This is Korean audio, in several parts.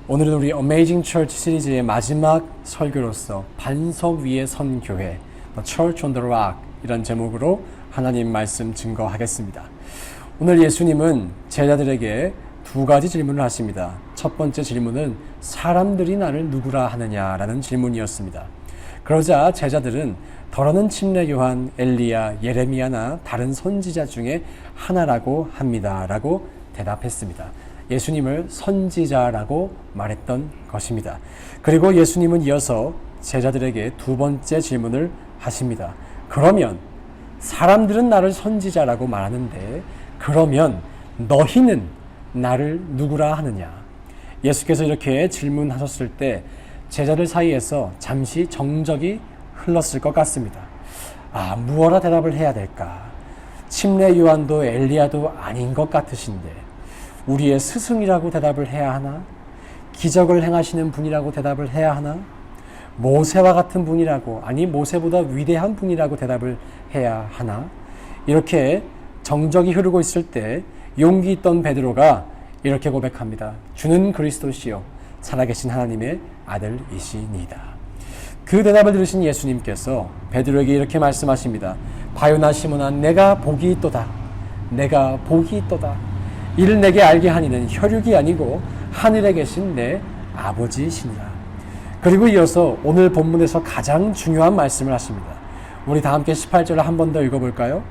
오늘은 우리 Amazing Church 시리즈의 마지막 설교로서 반석 위에 선 교회, The Church on the Rock 이런 제목으로 하나님 말씀 증거하겠습니다. 오늘 예수님은 제자들에게 두 가지 질문을 하십니다. 첫 번째 질문은 사람들이 나를 누구라 하느냐라는 질문이었습니다. 그러자 제자들은 더러는 침례 요한, 엘리야, 예레미야나 다른 선지자 중에 하나라고 합니다. 라고 대답했습니다. 예수님을 선지자라고 말했던 것입니다. 그리고 예수님은 이어서 제자들에게 두 번째 질문을 하십니다. 그러면 사람들은 나를 선지자라고 말하는데 그러면 너희는 나를 누구라 하느냐? 예수께서 이렇게 질문하셨을 때 제자들 사이에서 잠시 정적이 흘렀을 것 같습니다. 무엇라 대답을 해야 될까? 침례 요한도 엘리야도 아닌 것 같으신데 우리의 스승이라고 대답을 해야 하나? 기적을 행하시는 분이라고 대답을 해야 하나? 모세와 같은 분이라고, 아니 모세보다 위대한 분이라고 대답을 해야 하나? 이렇게 정적이 흐르고 있을 때 용기 있던 베드로가 이렇게 고백합니다. 주는 그리스도시요 살아계신 하나님의 아들이시니이다. 그 대답을 들으신 예수님께서 베드로에게 이렇게 말씀하십니다. 바요나 시몬아, 내가 복이 있도다. 내가 복이 있도다. 이를 내게 알게 하니는 혈육이 아니고 하늘에 계신 내 아버지시니라. 그리고 이어서 오늘 본문에서 가장 중요한 말씀을 하십니다. 우리 다 함께 18절을 한 번 더 읽어볼까요?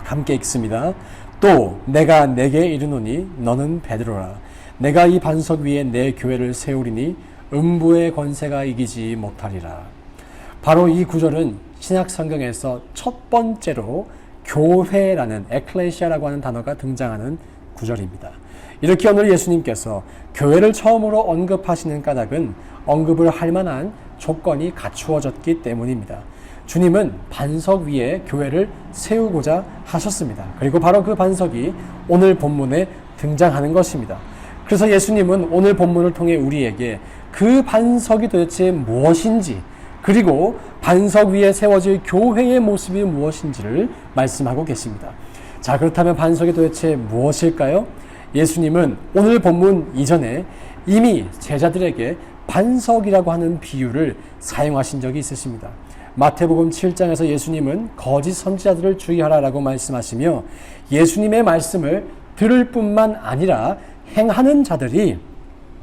함께 읽습니다. 또 내가 내게 이르노니 너는 베드로라. 내가 이 반석 위에 내 교회를 세우리니 음부의 권세가 이기지 못하리라. 바로 이 구절은 신약 성경에서 첫 번째로 교회라는 에클레시아라고 하는 단어가 등장하는 구절입니다. 이렇게 오늘 예수님께서 교회를 처음으로 언급하시는 까닭은 언급을 할 만한 조건이 갖추어졌기 때문입니다. 주님은 반석 위에 교회를 세우고자 하셨습니다. 그리고 바로 그 반석이 오늘 본문에 등장하는 것입니다. 그래서 예수님은 오늘 본문을 통해 우리에게 그 반석이 도대체 무엇인지, 그리고 반석 위에 세워질 교회의 모습이 무엇인지를 말씀하고 계십니다. 자, 그렇다면 반석이 도대체 무엇일까요? 예수님은 오늘 본문 이전에 이미 제자들에게 반석이라고 하는 비유를 사용하신 적이 있으십니다. 마태복음 7장에서 예수님은 거짓 선지자들을 주의하라라고 말씀하시며 예수님의 말씀을 들을 뿐만 아니라 행하는 자들이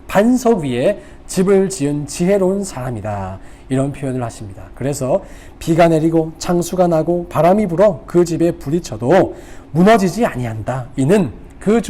반석 위에 집을 지은 지혜로운 사람이다. 이런 표현을 하십니다. 그래서 비가 내리고 창수가 나고 바람이 불어 그 집에 부딪혀도 무너지지 아니한다. 이는 그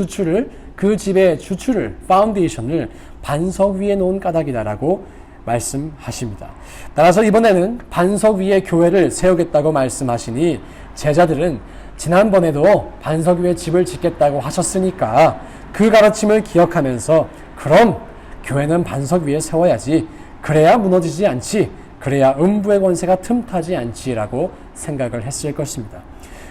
집의 주추를, 파운데이션을 반석 위에 놓은 까닭이다라고 말씀하십니다. 따라서 이번에는 반석 위에 교회를 세우겠다고 말씀하시니 제자들은 지난번에도 반석 위에 집을 짓겠다고 하셨으니까 그 가르침을 기억하면서 그럼 교회는 반석 위에 세워야지. 그래야 무너지지 않지. 그래야 음부의 권세가 틈타지 않지라고 생각을 했을 것입니다.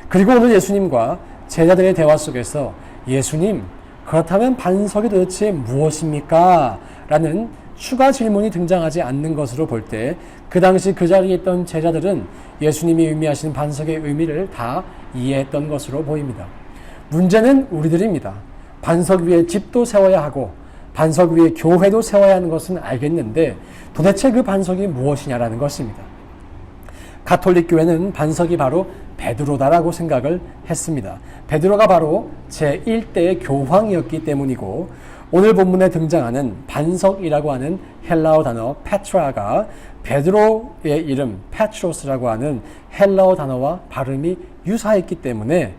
그리고 오늘 예수님과 제자들의 대화 속에서 예수님, 그렇다면 반석이 도대체 무엇입니까? 라는 추가 질문이 등장하지 않는 것으로 볼 때 그 당시 그 자리에 있던 제자들은 예수님이 의미하시는 반석의 의미를 다 이해했던 것으로 보입니다. 문제는 우리들입니다. 반석 위에 집도 세워야 하고 반석 위에 교회도 세워야 하는 것은 알겠는데 도대체 그 반석이 무엇이냐라는 것입니다. 가톨릭 교회는 반석이 바로 베드로다라고 생각을 했습니다. 베드로가 바로 제1대의 교황이었기 때문이고 오늘 본문에 등장하는 반석이라고 하는 헬라어 단어 페트라가 베드로의 이름 페트로스라고 하는 헬라어 단어와 발음이 유사했기 때문에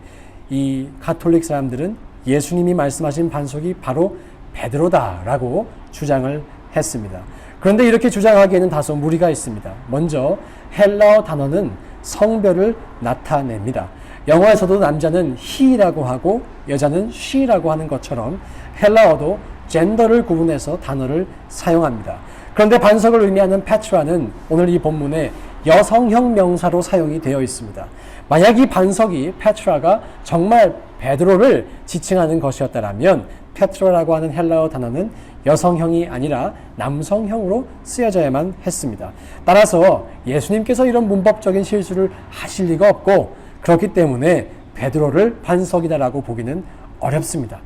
이 가톨릭 사람들은 예수님이 말씀하신 반석이 바로 베드로다라고 주장을 했습니다. 그런데 이렇게 주장하기에는 다소 무리가 있습니다. 먼저 헬라어 단어는 성별을 나타냅니다. 영어에서도 남자는 he라고 하고 여자는 she라고 하는 것처럼 헬라어도 젠더를 구분해서 단어를 사용합니다. 그런데 반석을 의미하는 페트라는 오늘 이 본문에 여성형 명사로 사용이 되어 있습니다. 만약 이 반석이 페트라가 정말 베드로를 지칭하는 것이었다면 페트로라고 하는 헬라어 단어는 여성형이 아니라 남성형으로 쓰여져야만 했습니다. 따라서 예수님께서 이런 문법적인 실수를 하실 리가 없고 그렇기 때문에 베드로를 반석이다라고 보기는 어렵습니다.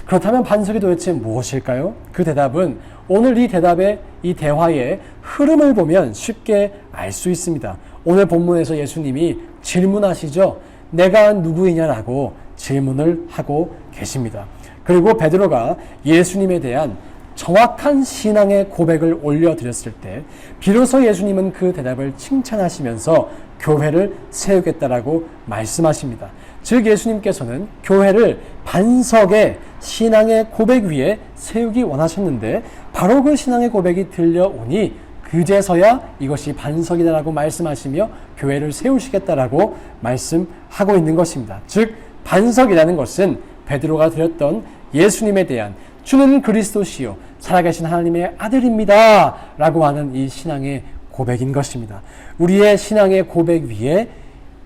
그렇다면 반석이 도대체 무엇일까요? 그 대답은 오늘 이 대화의 흐름을 보면 쉽게 알 수 있습니다. 오늘 본문에서 예수님이 질문하시죠. 내가 누구이냐라고 질문을 하고 계십니다. 그리고 베드로가 예수님에 대한 정확한 신앙의 고백을 올려드렸을 때 비로소 예수님은 그 대답을 칭찬하시면서 교회를 세우겠다라고 말씀하십니다. 즉 예수님께서는 교회를 반석의 신앙의 고백 위에 세우기 원하셨는데 바로 그 신앙의 고백이 들려오니 그제서야 이것이 반석이다라고 말씀하시며 교회를 세우시겠다라고 말씀하고 있는 것입니다. 즉 반석이라는 것은 베드로가 드렸던 예수님에 대한 주는 그리스도시요 살아계신 하나님의 아들입니다 라고 하는 이 신앙의 고백인 것입니다. 우리의 신앙의 고백 위에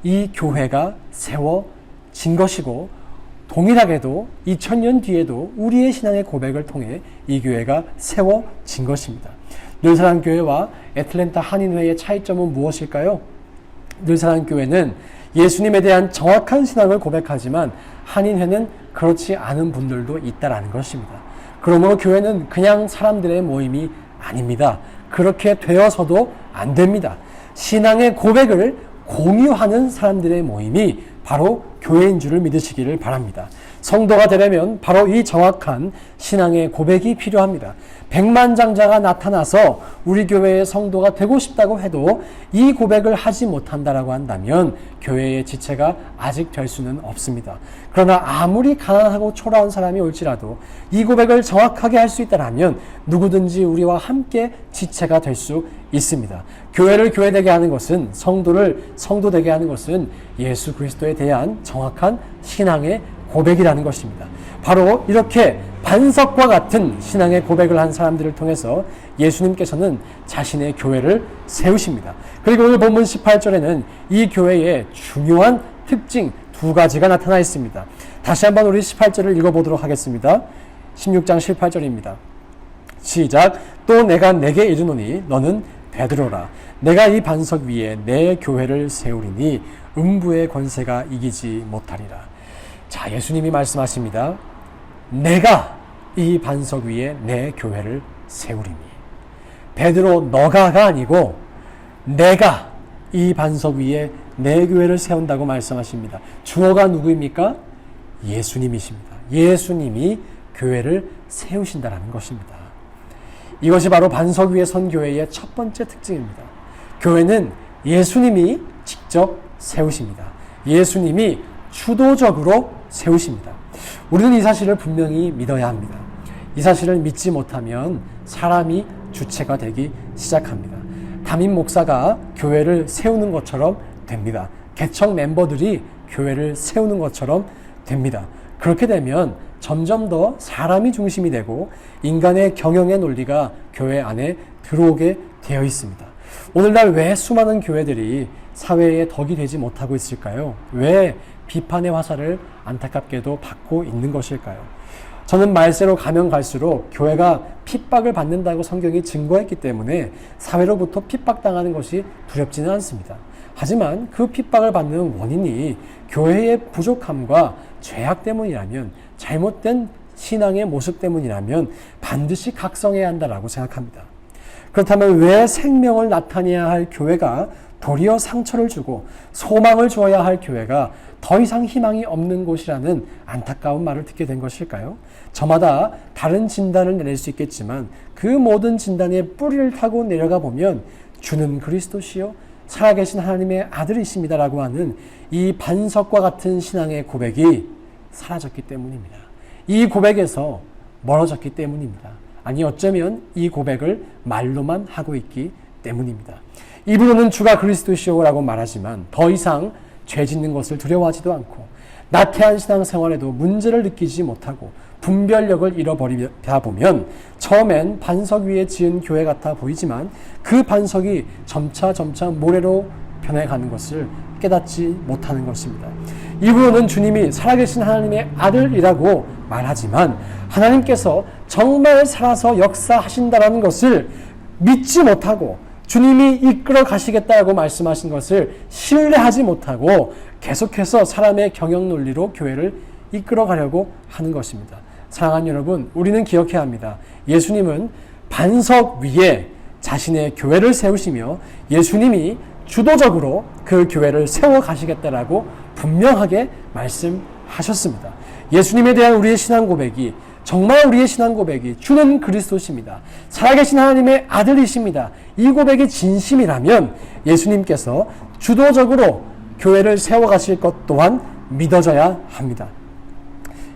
이 교회가 세워진 것이고 동일하게도 2000년 뒤에도 우리의 신앙의 고백을 통해 이 교회가 세워진 것입니다. 늘사랑교회와 애틀랜타 한인회의 차이점은 무엇일까요? 늘사랑교회는 예수님에 대한 정확한 신앙을 고백하지만 한인회는 그렇지 않은 분들도 있다라는 것입니다. 그러므로 교회는 그냥 사람들의 모임이 아닙니다. 그렇게 되어서도 안 됩니다. 신앙의 고백을 공유하는 사람들의 모임이 바로 교회인 줄을 믿으시기를 바랍니다. 성도가 되려면 바로 이 정확한 신앙의 고백이 필요합니다. 백만장자가 나타나서 우리 교회의 성도가 되고 싶다고 해도 이 고백을 하지 못한다라고 한다면 교회의 지체가 아직 될 수는 없습니다. 그러나 아무리 가난하고 초라한 사람이 올지라도 이 고백을 정확하게 할 수 있다면 누구든지 우리와 함께 지체가 될 수 있습니다. 교회를 교회되게 하는 것은 성도를 성도되게 하는 것은 예수 그리스도에 대한 정확한 신앙의 고백이라는 것입니다. 바로 이렇게 반석과 같은 신앙의 고백을 한 사람들을 통해서 예수님께서는 자신의 교회를 세우십니다. 그리고 오늘 본문 18절에는 이 교회의 중요한 특징 두 가지가 나타나 있습니다. 다시 한번 우리 18절을 읽어보도록 하겠습니다. 16장 18절입니다. 시작. 또 내가 내게 이르노니 너는 베드로라. 내가 이 반석 위에 내 교회를 세우리니 음부의 권세가 이기지 못하리라. 자, 예수님이 말씀하십니다. 내가 이 반석 위에 내 교회를 세우리니. 베드로 너가가 아니고 내가 이 반석 위에 내 교회를 세운다고 말씀하십니다. 주어가 누구입니까? 예수님이십니다. 예수님이 교회를 세우신다라는 것입니다. 이것이 바로 반석 위에 선 교회의 첫 번째 특징입니다. 교회는 예수님이 직접 세우십니다. 예수님이 주도적으로 세우십니다. 우리는 이 사실을 분명히 믿어야 합니다. 이 사실을 믿지 못하면 사람이 주체가 되기 시작합니다. 담임 목사가 교회를 세우는 것처럼 됩니다. 개척 멤버들이 교회를 세우는 것처럼 됩니다. 그렇게 되면 점점 더 사람이 중심이 되고 인간의 경영의 논리가 교회 안에 들어오게 되어 있습니다. 오늘날 왜 수많은 교회들이 사회의 덕이 되지 못하고 있을까요? 왜 비판의 화살을 안타깝게도 받고 있는 것일까요? 저는 말세로 가면 갈수록 교회가 핍박을 받는다고 성경이 증거했기 때문에 사회로부터 핍박당하는 것이 두렵지는 않습니다. 하지만 그 핍박을 받는 원인이 교회의 부족함과 죄악 때문이라면, 잘못된 신앙의 모습 때문이라면 반드시 각성해야 한다라고 생각합니다. 그렇다면 왜 생명을 나타내야 할 교회가 도리어 상처를 주고 소망을 주어야 할 교회가 더 이상 희망이 없는 곳이라는 안타까운 말을 듣게 된 것일까요? 저마다 다른 진단을 내릴 수 있겠지만 그 모든 진단의 뿌리를 타고 내려가 보면 주는 그리스도시요 살아계신 하나님의 아들이십니다라고 하는 이 반석과 같은 신앙의 고백이 사라졌기 때문입니다. 이 고백에서 멀어졌기 때문입니다. 아니 어쩌면 이 고백을 말로만 하고 있기 때문입니다. 입으로는 주가 그리스도시오라고 말하지만 더 이상 죄 짓는 것을 두려워하지도 않고 나태한 신앙생활에도 문제를 느끼지 못하고 분별력을 잃어버리다 보면 처음엔 반석 위에 지은 교회 같아 보이지만 그 반석이 점차 모래로 변해가는 것을 깨닫지 못하는 것입니다. 입으로는 주님이 살아계신 하나님의 아들이라고 말하지만 하나님께서 정말 살아서 역사하신다라는 것을 믿지 못하고 주님이 이끌어 가시겠다고 말씀하신 것을 신뢰하지 못하고 계속해서 사람의 경영 논리로 교회를 이끌어 가려고 하는 것입니다. 사랑하는 여러분, 우리는 기억해야 합니다. 예수님은 반석 위에 자신의 교회를 세우시며 예수님이 주도적으로 그 교회를 세워 가시겠다라고 분명하게 말씀하셨습니다. 예수님에 대한 우리의 신앙 고백이 정말 우리의 신앙 고백이 주는 그리스도십니다. 살아계신 하나님의 아들이십니다. 이 고백이 진심이라면 예수님께서 주도적으로 교회를 세워가실 것 또한 믿어져야 합니다.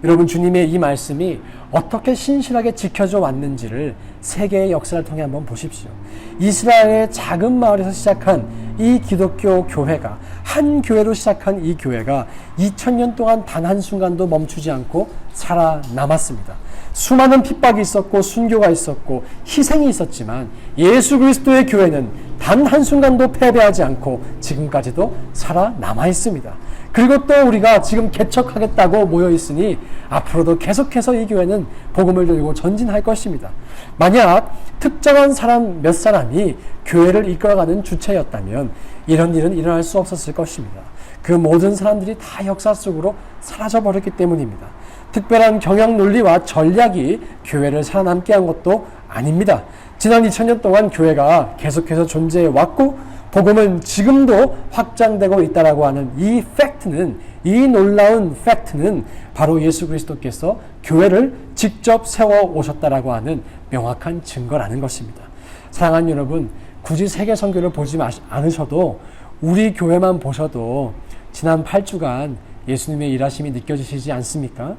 여러분, 주님의 이 말씀이 어떻게 신실하게 지켜져 왔는지를 세계의 역사를 통해 한번 보십시오. 이스라엘의 작은 마을에서 시작한 이 기독교 교회가, 한 교회로 시작한 이 교회가 2000년 동안 단 한순간도 멈추지 않고 살아남았습니다. 수많은 핍박이 있었고 순교가 있었고 희생이 있었지만 예수 그리스도의 교회는 단 한순간도 패배하지 않고 지금까지도 살아남아 있습니다. 그리고 또 우리가 지금 개척하겠다고 모여있으니 앞으로도 계속해서 이 교회는 복음을 들고 전진할 것입니다. 만약 특정한 사람 몇 사람이 교회를 이끌어가는 주체였다면 이런 일은 일어날 수 없었을 것입니다. 그 모든 사람들이 다 역사 속으로 사라져버렸기 때문입니다. 특별한 경영 논리와 전략이 교회를 살아남게 한 것도 아닙니다. 지난 2000년 동안 교회가 계속해서 존재해 왔고 복음은 지금도 확장되고 있다라고 하는 이 팩트는, 이 놀라운 팩트는 바로 예수 그리스도께서 교회를 직접 세워 오셨다라고 하는 명확한 증거라는 것입니다. 사랑하는 여러분, 굳이 세계 선교를 보지 않으셔도 우리 교회만 보셔도 지난 8주간 예수님의 일하심이 느껴지시지 않습니까?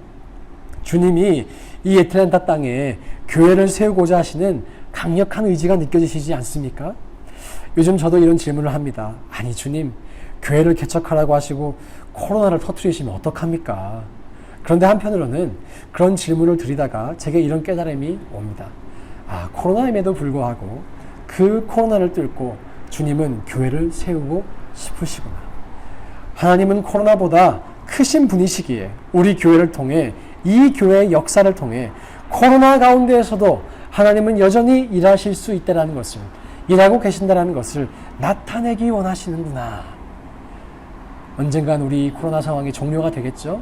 주님이 이 애틀랜타 땅에 교회를 세우고자 하시는 강력한 의지가 느껴지시지 않습니까? 요즘 저도 이런 질문을 합니다. 아니 주님, 교회를 개척하라고 하시고 코로나를 터뜨리시면 어떡합니까? 그런데 한편으로는 그런 질문을 드리다가 제게 이런 깨달음이 옵니다. 아, 코로나임에도 불구하고 그 코로나를 뚫고 주님은 교회를 세우고 싶으시구나. 하나님은 코로나보다 크신 분이시기에 우리 교회를 통해, 이 교회의 역사를 통해 코로나 가운데에서도 하나님은 여전히 일하실 수 있다는 것을, 일하고 계신다는 것을 나타내기 원하시는구나. 언젠간 우리 코로나 상황이 종료가 되겠죠?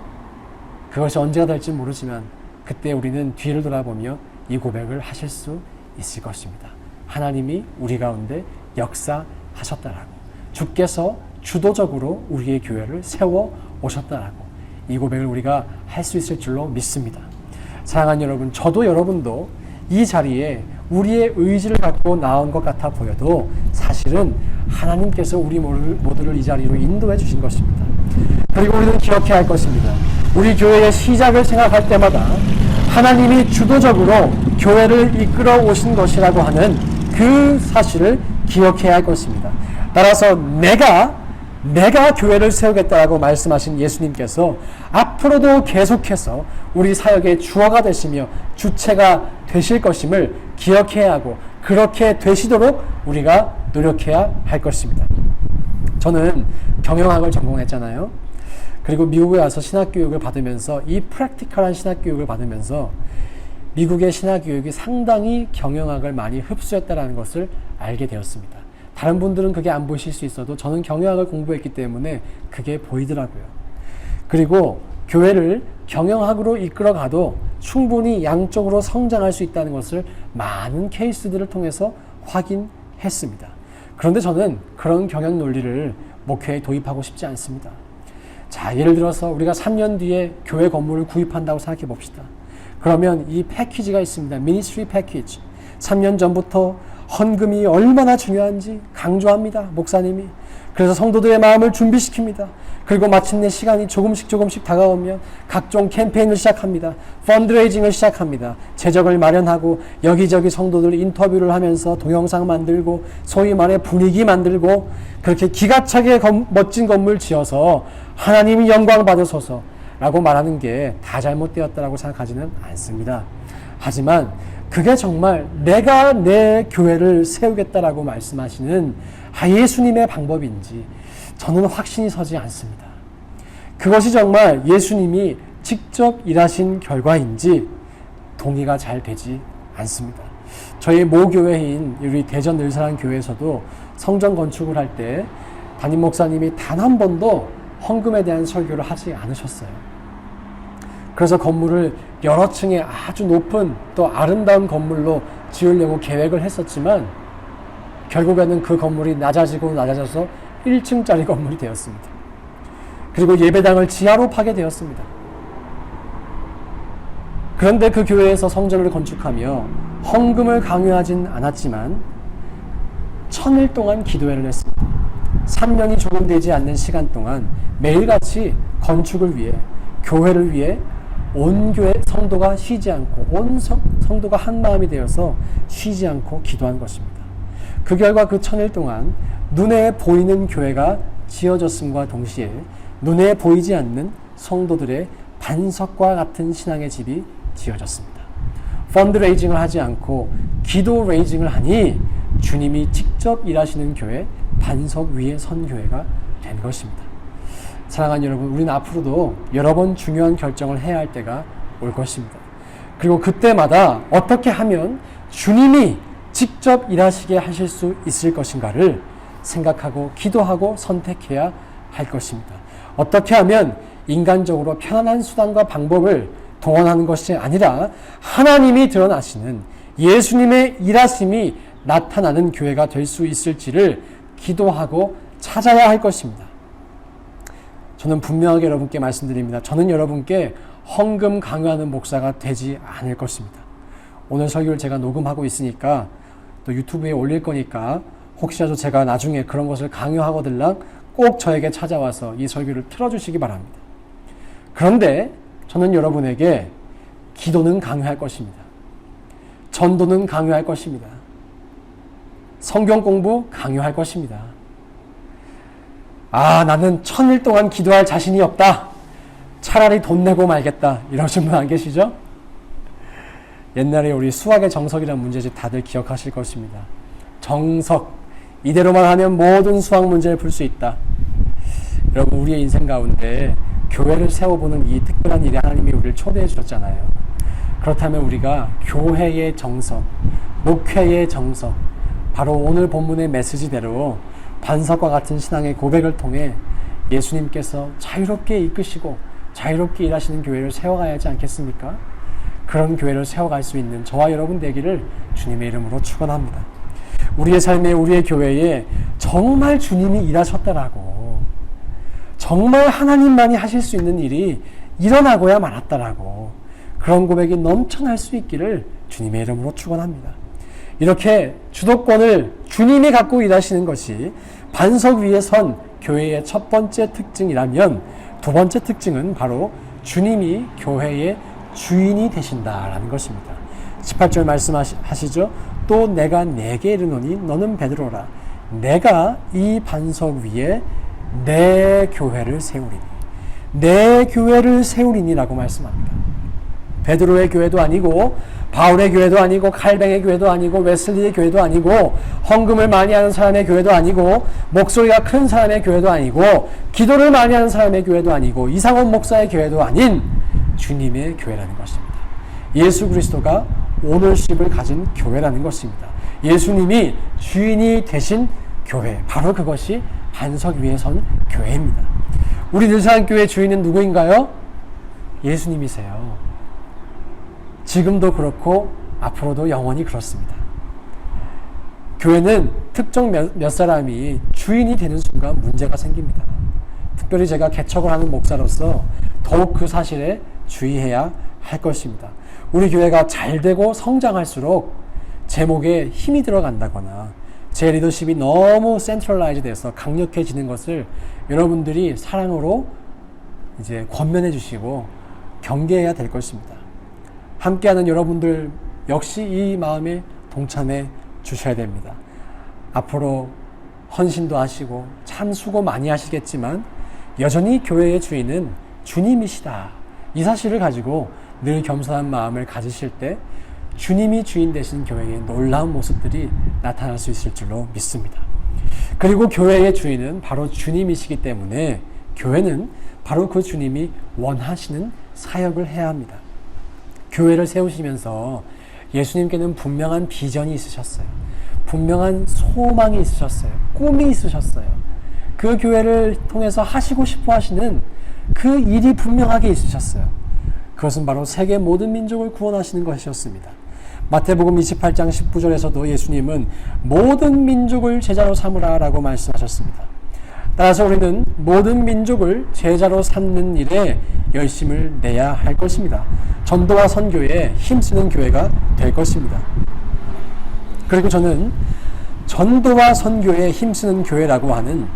그것이 언제가 될지 모르지만 그때 우리는 뒤를 돌아보며 이 고백을 하실 수 있을 것입니다. 하나님이 우리 가운데 역사하셨다라고, 주께서 주도적으로 우리의 교회를 세워 오셨다라고, 이 고백을 우리가 할 수 있을 줄로 믿습니다. 사랑하는 여러분, 저도 여러분도 이 자리에 우리의 의지를 갖고 나온 것 같아 보여도 사실은 하나님께서 우리 모두를 이 자리로 인도해 주신 것입니다. 그리고 우리는 기억해야 할 것입니다. 우리 교회의 시작을 생각할 때마다 하나님이 주도적으로 교회를 이끌어 오신 것이라고 하는 그 사실을 기억해야 할 것입니다. 따라서 내가 교회를 세우겠다라고 말씀하신 예수님께서 앞으로도 계속해서 우리 사역의 주어가 되시며 주체가 되실 것임을 기억해야 하고, 그렇게 되시도록 우리가 노력해야 할 것입니다. 저는 경영학을 전공했잖아요. 그리고 미국에 와서 신학교육을 받으면서, 이 프랙티컬한 신학교육을 받으면서 미국의 신학교육이 상당히 경영학을 많이 흡수했다는 것을 알게 되었습니다. 다른 분들은 그게 안 보이실 수 있어도 저는 경영학을 공부했기 때문에 그게 보이더라고요. 그리고 교회를 경영학으로 이끌어가도 충분히 양쪽으로 성장할 수 있다는 것을 많은 케이스들을 통해서 확인했습니다. 그런데 저는 그런 경영 논리를 목회에 도입하고 싶지 않습니다. 자, 예를 들어서 우리가 3년 뒤에 교회 건물을 구입한다고 생각해 봅시다. 그러면 이 패키지가 있습니다. 미니스트리 패키지. 3년 전부터 헌금이 얼마나 중요한지 강조합니다, 목사님이. 그래서 성도들의 마음을 준비시킵니다. 그리고 마침내 시간이 조금씩 다가오면 각종 캠페인을 시작합니다. 펀드레이징을 시작합니다. 재적을 마련하고 여기저기 성도들 인터뷰를 하면서 동영상 만들고 소위 말해 분위기 만들고 그렇게 기가 차게 멋진 건물 지어서 하나님이 영광 받으소서 라고 말하는 게 다 잘못되었다라고 생각하지는 않습니다. 하지만 그게 정말 내가 내 교회를 세우겠다라고 말씀하시는 예수님의 방법인지 저는 확신이 서지 않습니다. 그것이 정말 예수님이 직접 일하신 결과인지 동의가 잘 되지 않습니다. 저희 모교회인 우리 대전 늘사랑 교회에서도 성전 건축을 할 때 담임 목사님이 단 한 번도 헌금에 대한 설교를 하지 않으셨어요. 그래서 건물을 여러 층의 아주 높은 또 아름다운 건물로 지으려고 계획을 했었지만 결국에는 그 건물이 낮아지고 낮아져서 1층짜리 건물이 되었습니다. 그리고 예배당을 지하로 파게 되었습니다. 그런데 그 교회에서 성전을 건축하며 헌금을 강요하진 않았지만 1000일 동안 기도회를 했습니다. 3년이 조금 되지 않는 시간 동안 매일같이 건축을 위해, 교회를 위해 온 교회 성도가 쉬지 않고, 온 성도가 한 마음이 되어서 쉬지 않고 기도한 것입니다. 그 결과 그 1000일 동안 눈에 보이는 교회가 지어졌음과 동시에 눈에 보이지 않는 성도들의 반석과 같은 신앙의 집이 지어졌습니다. 펀드레이징을 하지 않고 기도 레이징을 하니 주님이 직접 일하시는 교회, 반석 위에 선 교회가 된 것입니다. 사랑하는 여러분, 우리는 앞으로도 여러 번 중요한 결정을 해야 할 때가 올 것입니다. 그리고 그때마다 어떻게 하면 주님이 직접 일하시게 하실 수 있을 것인가를 생각하고 기도하고 선택해야 할 것입니다. 어떻게 하면 인간적으로 편안한 수단과 방법을 동원하는 것이 아니라 하나님이 드러나시는 예수님의 일하심이 나타나는 교회가 될 수 있을지를 기도하고 찾아야 할 것입니다. 저는 분명하게 여러분께 말씀드립니다. 저는 여러분께 헌금 강요하는 목사가 되지 않을 것입니다. 오늘 설교를 제가 녹음하고 있으니까 또 유튜브에 올릴 거니까 혹시라도 제가 나중에 그런 것을 강요하거들랑 꼭 저에게 찾아와서 이 설교를 틀어주시기 바랍니다. 그런데 저는 여러분에게 기도는 강요할 것입니다. 전도는 강요할 것입니다. 성경 공부 강요할 것입니다. 나는 1000일 동안 기도할 자신이 없다. 차라리 돈 내고 말겠다. 이러신 분 안 계시죠? 옛날에 우리 수학의 정석이라는 문제집 다들 기억하실 것입니다. 정석. 이대로만 하면 모든 수학 문제를 풀 수 있다. 여러분, 우리의 인생 가운데 교회를 세워보는 이 특별한 일에 하나님이 우리를 초대해 주셨잖아요. 그렇다면 우리가 교회의 정석, 목회의 정석, 바로 오늘 본문의 메시지대로 반석과 같은 신앙의 고백을 통해 예수님께서 자유롭게 이끄시고 자유롭게 일하시는 교회를 세워가야 하지 않겠습니까? 그런 교회를 세워갈 수 있는 저와 여러분 되기를 주님의 이름으로 축원합니다. 우리의 삶에, 우리의 교회에 정말 주님이 일하셨다라고, 정말 하나님만이 하실 수 있는 일이 일어나고야 말았다라고, 그런 고백이 넘쳐날 수 있기를 주님의 이름으로 축원합니다. 이렇게 주도권을 주님이 갖고 일하시는 것이 반석 위에 선 교회의 첫 번째 특징이라면, 두 번째 특징은 바로 주님이 교회의 주인이 되신다라는 것입니다. 18절 말씀하시죠. 또 내가 네게 이르노니 너는 베드로라. 내가 이 반석 위에 내 교회를 세우리니. 내 교회를 세우리니라고 말씀합니다. 베드로의 교회도 아니고, 바울의 교회도 아니고, 칼뱅의 교회도 아니고, 웨슬리의 교회도 아니고, 헌금을 많이 하는 사람의 교회도 아니고, 목소리가 큰 사람의 교회도 아니고, 기도를 많이 하는 사람의 교회도 아니고, 이상원 목사의 교회도 아닌 주님의 교회라는 것입니다. 예수 그리스도가 오너십을 가진 교회라는 것입니다. 예수님이 주인이 되신 교회, 바로 그것이 반석 위에 선 교회입니다. 우리 늘사랑교회 주인은 누구인가요? 예수님이세요. 지금도 그렇고 앞으로도 영원히 그렇습니다. 교회는 특정 몇 사람이 주인이 되는 순간 문제가 생깁니다. 특별히 제가 개척을 하는 목사로서 더욱 그 사실에 주의해야 할 것입니다. 우리 교회가 잘 되고 성장할수록 제목에 힘이 들어간다거나 제 리더십이 너무 센트럴라이즈 돼서 강력해지는 것을 여러분들이 사랑으로 이제 권면해 주시고 경계해야 될 것입니다. 함께하는 여러분들 역시 이 마음에 동참해 주셔야 됩니다. 앞으로 헌신도 하시고 참 수고 많이 하시겠지만 여전히 교회의 주인은 주님이시다. 이 사실을 가지고 늘 겸손한 마음을 가지실 때 주님이 주인 되신 교회의 놀라운 모습들이 나타날 수 있을 줄로 믿습니다. 그리고 교회의 주인은 바로 주님이시기 때문에 교회는 바로 그 주님이 원하시는 사역을 해야 합니다. 교회를 세우시면서 예수님께는 분명한 비전이 있으셨어요. 분명한 소망이 있으셨어요. 꿈이 있으셨어요. 그 교회를 통해서 하시고 싶어 하시는 그 일이 분명하게 있으셨어요. 그것은 바로 세계 모든 민족을 구원하시는 것이었습니다. 마태복음 28장 19절에서도 예수님은 모든 민족을 제자로 삼으라 라고 말씀하셨습니다. 따라서 우리는 모든 민족을 제자로 삼는 일에 열심을 내야 할 것입니다. 전도와 선교에 힘쓰는 교회가 될 것입니다. 그리고 저는 전도와 선교에 힘쓰는 교회라고 하는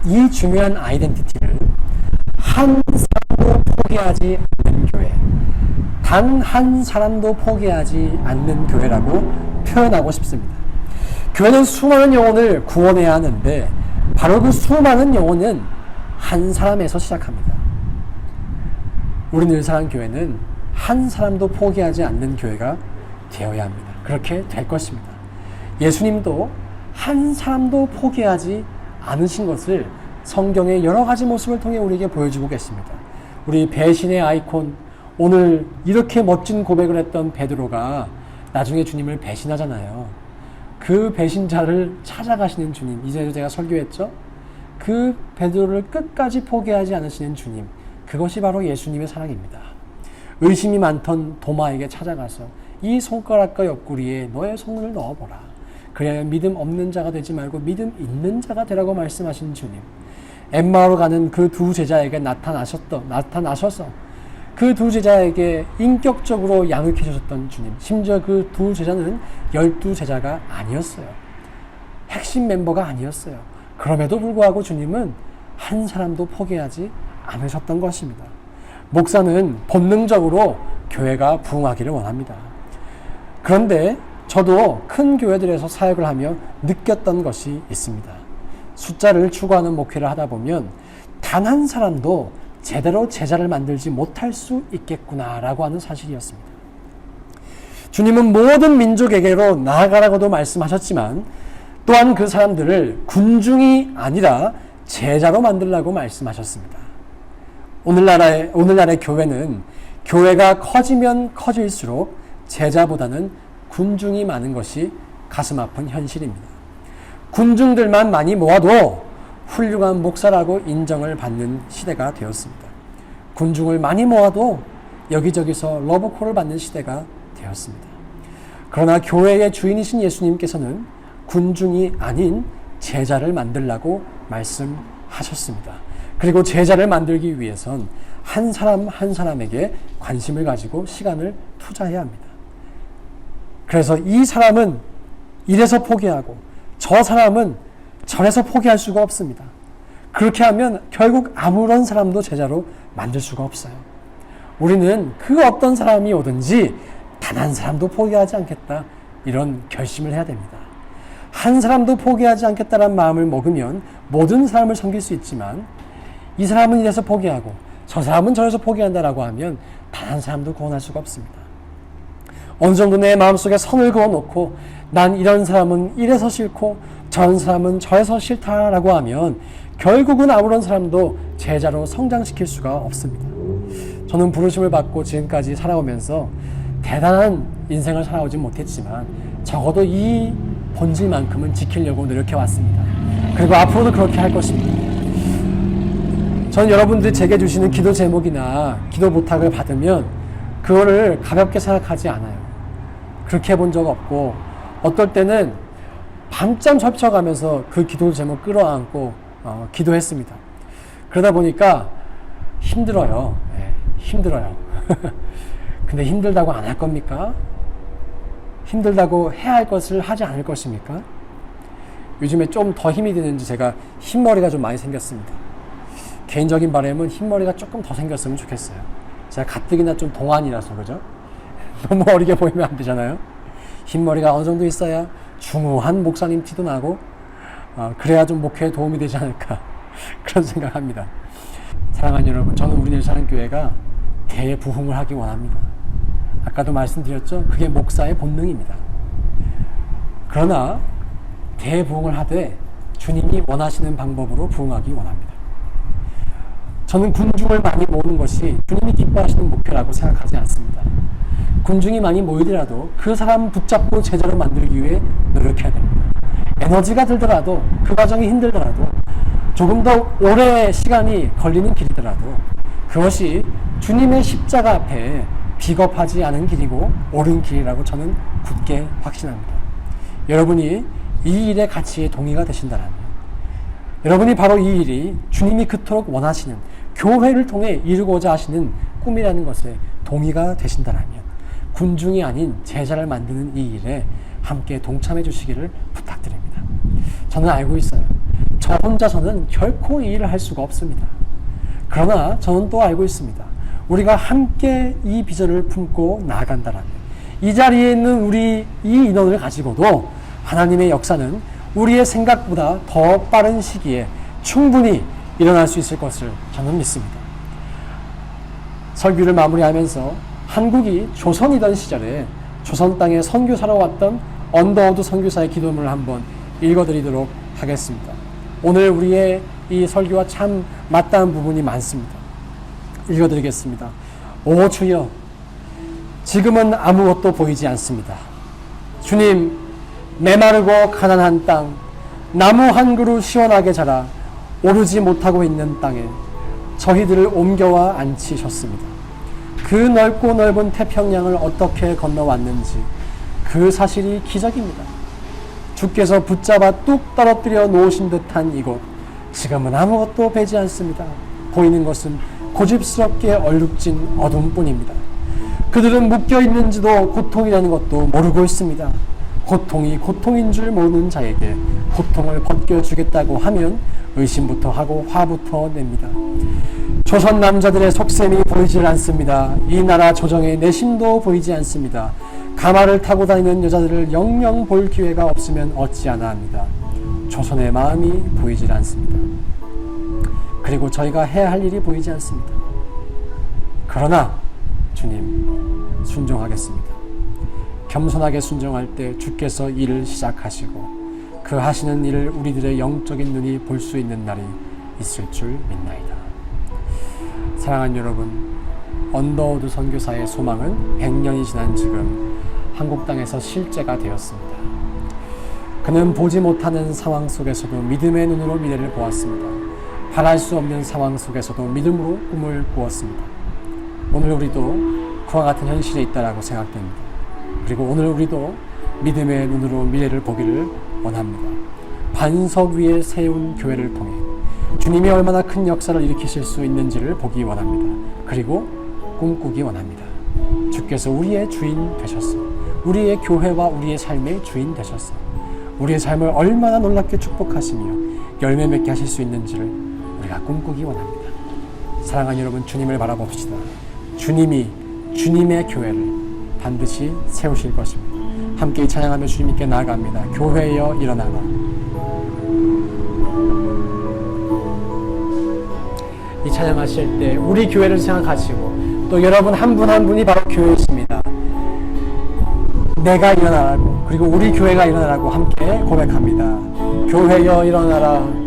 이 중요한 아이덴티티를 한 사람도 포기하지 않는 교회, 단 한 사람도 포기하지 않는 교회라고 표현하고 싶습니다. 교회는 수많은 영혼을 구원해야 하는데 바로 그 수많은 영혼은 한 사람에서 시작합니다. 우리 늘사랑교회는 한 사람도 포기하지 않는 교회가 되어야 합니다. 그렇게 될 것입니다. 예수님도 한 사람도 포기하지 않으신 것을 성경의 여러 가지 모습을 통해 우리에게 보여주고 계십니다. 우리 배신의 아이콘, 오늘 이렇게 멋진 고백을 했던 베드로가 나중에 주님을 배신하잖아요. 그 배신자를 찾아가시는 주님, 이전에도 제가 설교했죠? 그 베드로를 끝까지 포기하지 않으시는 주님, 그것이 바로 예수님의 사랑입니다. 의심이 많던 도마에게 찾아가서 이 손가락과 옆구리에 너의 손을 넣어보라. 그래야 믿음 없는 자가 되지 말고 믿음 있는 자가 되라고 말씀하신 주님. 엠마오로 가는 그 두 제자에게 나타나셔서 그 두 제자에게 인격적으로 양육해 주셨던 주님. 심지어 그 두 제자는 12제자가 아니었어요. 핵심 멤버가 아니었어요. 그럼에도 불구하고 주님은 한 사람도 포기하지 않으셨던 것입니다. 목사는 본능적으로 교회가 부흥하기를 원합니다. 그런데 저도 큰 교회들에서 사역을 하며 느꼈던 것이 있습니다. 숫자를 추구하는 목회를 하다 보면 단 한 사람도 제대로 제자를 만들지 못할 수 있겠구나라고 하는 사실이었습니다. 주님은 모든 민족에게로 나아가라고도 말씀하셨지만 또한 그 사람들을 군중이 아니라 제자로 만들라고 말씀하셨습니다. 오늘날의 교회는 교회가 커지면 커질수록 제자보다는 군중이 많은 것이 가슴 아픈 현실입니다. 군중들만 많이 모아도 훌륭한 목사라고 인정을 받는 시대가 되었습니다. 군중을 많이 모아도 여기저기서 러브콜을 받는 시대가 되었습니다. 그러나 교회의 주인이신 예수님께서는 군중이 아닌 제자를 만들라고 말씀하셨습니다. 그리고 제자를 만들기 위해선 한 사람 한 사람에게 관심을 가지고 시간을 투자해야 합니다. 그래서 이 사람은 이래서 포기하고 저 사람은 저래서 포기할 수가 없습니다. 그렇게 하면 결국 아무런 사람도 제자로 만들 수가 없어요. 우리는 그 어떤 사람이 오든지 단 한 사람도 포기하지 않겠다, 이런 결심을 해야 됩니다. 한 사람도 포기하지 않겠다는 마음을 먹으면 모든 사람을 섬길 수 있지만 이 사람은 이래서 포기하고 저 사람은 저래서 포기한다라고 하면 단 한 사람도 구원할 수가 없습니다. 어느 정도 내 마음속에 선을 그어놓고 난 이런 사람은 이래서 싫고 저런 사람은 저래서 싫다라고 하면 결국은 아무런 사람도 제자로 성장시킬 수가 없습니다. 저는 부르심을 받고 지금까지 살아오면서 대단한 인생을 살아오지 못했지만 적어도 이 본질만큼은 지키려고 노력해왔습니다. 그리고 앞으로도 그렇게 할 것입니다. 저는 여러분들이 제게 주시는 기도 제목이나 기도 부탁을 받으면 그거를 가볍게 생각하지 않아요. 그렇게 해본 적 없고 어떨 때는 밤잠 설쳐가면서 그 기도 제목 끌어안고 기도했습니다. 그러다 보니까 힘들어요. 네, 힘들어요. 근데 힘들다고 안 할 겁니까? 힘들다고 해야 할 것을 하지 않을 것입니까? 요즘에 좀 더 힘이 드는지 제가 흰머리가 좀 많이 생겼습니다. 개인적인 바람은 흰머리가 조금 더 생겼으면 좋겠어요. 제가 가뜩이나 좀 동안이라서 그죠? 너무 어리게 보이면 안 되잖아요. 흰머리가 어느 정도 있어야 중후한 목사님 티도 나고 그래야 좀 목회에 도움이 되지 않을까 그런 생각합니다. 사랑하는 여러분, 저는 우리 늘사랑교회가 대부흥을 하기 원합니다. 아까도 말씀드렸죠? 그게 목사의 본능입니다. 그러나 대부흥을 하되 주님이 원하시는 방법으로 부흥하기 원합니다. 저는 군중을 많이 모으는 것이 주님이 기뻐하시는 목표라고 생각하지 않습니다. 군중이 많이 모이더라도 그 사람 붙잡고 제자로 만들기 위해 노력해야 됩니다. 에너지가 들더라도, 그 과정이 힘들더라도, 조금 더 오래 시간이 걸리는 길이더라도 그것이 주님의 십자가 앞에 비겁하지 않은 길이고 옳은 길이라고 저는 굳게 확신합니다. 여러분이 이 일의 가치에 동의가 되신다면, 여러분이 바로 이 일이 주님이 그토록 원하시는 교회를 통해 이루고자 하시는 꿈이라는 것에 동의가 되신다면 군중이 아닌 제자를 만드는 이 일에 함께 동참해 주시기를 부탁드립니다. 저는 알고 있어요. 저 혼자서는 결코 이 일을 할 수가 없습니다. 그러나 저는 또 알고 있습니다. 우리가 함께 이 비전을 품고 나아간다면 이 자리에 있는 우리 이 인원을 가지고도 하나님의 역사는 우리의 생각보다 더 빠른 시기에 충분히 일어날 수 있을 것을 저는 믿습니다. 설교를 마무리하면서 한국이 조선이던 시절에 조선 땅에 선교사로 왔던 언더우드 선교사의 기도문을 한번 읽어드리도록 하겠습니다. 오늘 우리의 이 설교와 참 맞닿은 부분이 많습니다. 읽어드리겠습니다. 오 주여, 지금은 아무것도 보이지 않습니다. 주님, 메마르고 가난한 땅, 나무 한 그루 시원하게 자라 오르지 못하고 있는 땅에 저희들을 옮겨와 앉히셨습니다. 그 넓고 넓은 태평양을 어떻게 건너왔는지 그 사실이 기적입니다. 주께서 붙잡아 뚝 떨어뜨려 놓으신 듯한 이곳, 지금은 아무것도 보이지 않습니다. 보이는 것은 고집스럽게 얼룩진 어둠뿐입니다. 그들은 묶여있는지도 고통이라는 것도 모르고 있습니다. 고통이 고통인 줄 모르는 자에게 고통을 벗겨주겠다고 하면 의심부터 하고 화부터 냅니다. 조선 남자들의 속셈이 보이질 않습니다. 이 나라 조정의 내심도 보이지 않습니다. 가마를 타고 다니는 여자들을 영영 볼 기회가 없으면 어찌하나 합니다. 조선의 마음이 보이질 않습니다. 그리고 저희가 해야 할 일이 보이지 않습니다. 그러나 주님, 순종하겠습니다. 겸손하게 순종할 때 주께서 일을 시작하시고 그 하시는 일을 우리들의 영적인 눈이 볼 수 있는 날이 있을 줄 믿나이다. 사랑하는 여러분, 언더우드 선교사의 소망은 100년이 지난 지금 한국 땅에서 실제가 되었습니다. 그는 보지 못하는 상황 속에서도 믿음의 눈으로 미래를 보았습니다. 바랄 수 없는 상황 속에서도 믿음으로 꿈을 꾸었습니다. 오늘 우리도 그와 같은 현실에 있다라고 생각됩니다. 그리고 오늘 우리도 믿음의 눈으로 미래를 보기를 원합니다. 반석 위에 세운 교회를 통해 주님이 얼마나 큰 역사를 일으키실 수 있는지를 보기 원합니다. 그리고 꿈꾸기 원합니다. 주께서 우리의 주인 되셨어. 우리의 교회와 우리의 삶의 주인 되셨어. 우리의 삶을 얼마나 놀랍게 축복하시며 열매 맺게 하실 수 있는지를 우리가 꿈꾸기 원합니다. 사랑하는 여러분, 주님을 바라봅시다. 주님이 주님의 교회를 반드시 세우실 것입니다. 함께 찬양하며 주님께 나아갑니다. 교회여 일어나라. 이 찬양하실 때 우리 교회를 생각하시고 또 여러분 한 분 한 분이 바로 교회이십니다. 내가 일어나라고, 그리고 우리 교회가 일어나라고 함께 고백합니다. 교회여 일어나라.